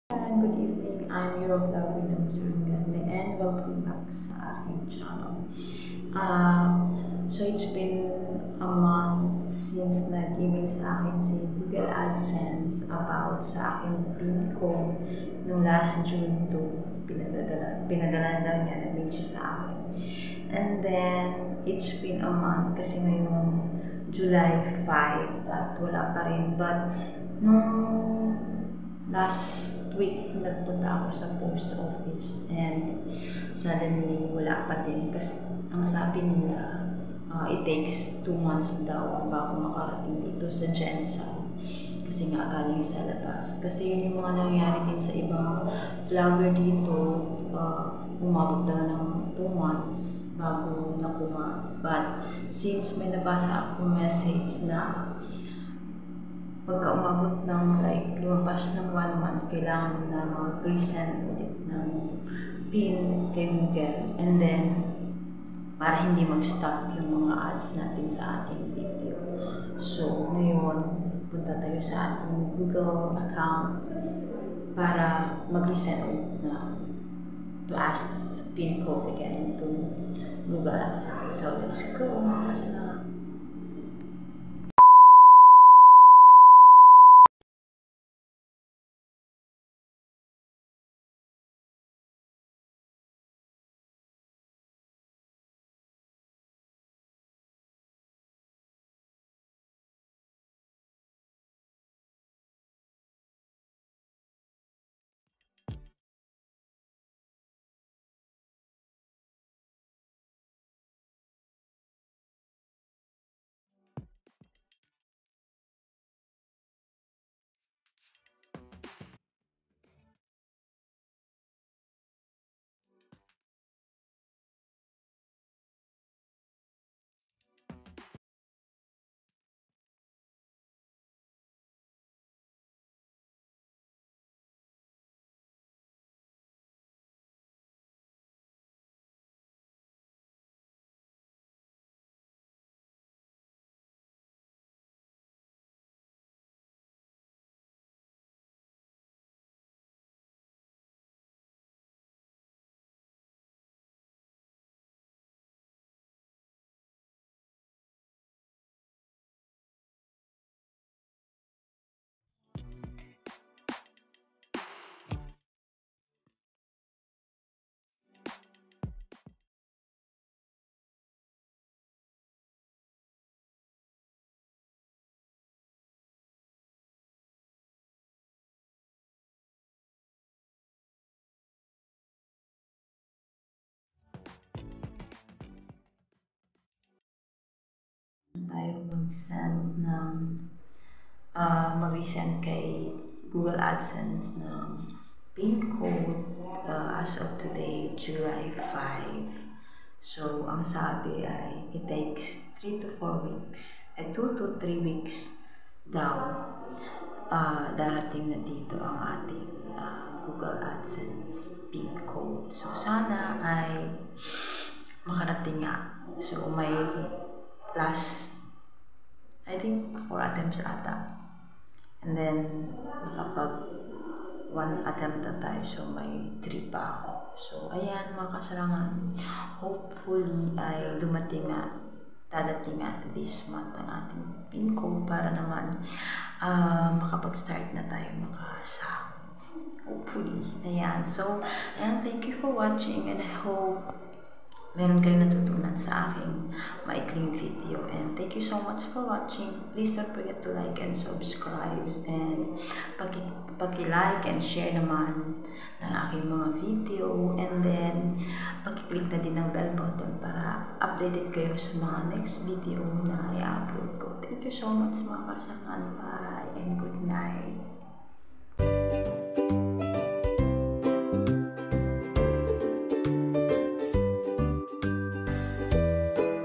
Good evening. I'm your vlogger ng Surigande and welcome back sa aking channel. So it's been a month since nag-email sa akin si Google AdSense about sa aking PIN code noong last June 2. Pinadala daw niya, nag-mail siya sa akin. And then, it's been a month kasi ngayong July 5 at wala pa rin. But, nung last week, nagpunta ako sa post office and suddenly wala pa din kasi ang sabi nila it takes 2 months daw bago makarating dito sa Gensan kasi nga galing sa labas. Kasi yun yung mga nangyari din sa ibang vlogger dito, umabot daw ng 2 months bago nakuha. But since may nabasa ako message na pagka umabot ng lumabas ng 1 month, kailangan na mag-resend ulit ng PIN kay Google. And then, para hindi mag-stop yung mga ads natin sa ating video. So, ngayon, punta tayo sa ating Google account para mag-resend ulit na to ask the PIN code again to Google AdSense. So, let's go mga kasalanan. Tayo mag-resend kay Google AdSense ng PIN code as of today, July 5. So, ang sabi ay it takes 3 to 4 weeks, 2 to 3 weeks daw darating na dito ang ating Google AdSense PIN code. So, sana ay makarating nga. So, may last, I think, 4 attempts ata. And then, nakapag 1 attempt na tayo. So, may 3 pa ako. So, ayan mga kasalangan. Hopefully, ay dadating nga this month ang ating PIN code para naman makapag-start na tayo makasahod. Hopefully. Ayan. So, ayan. Thank you for watching and I hope meron kayong natutunan sa aking maikling video. And thank you so much for watching. Please don't forget to like and subscribe. And paki-like and share naman ng aking mga video. And then, paki-click na din ng bell button para updated kayo sa mga next video na i-upload ko. Thank you so much mga kasalan. Bye and good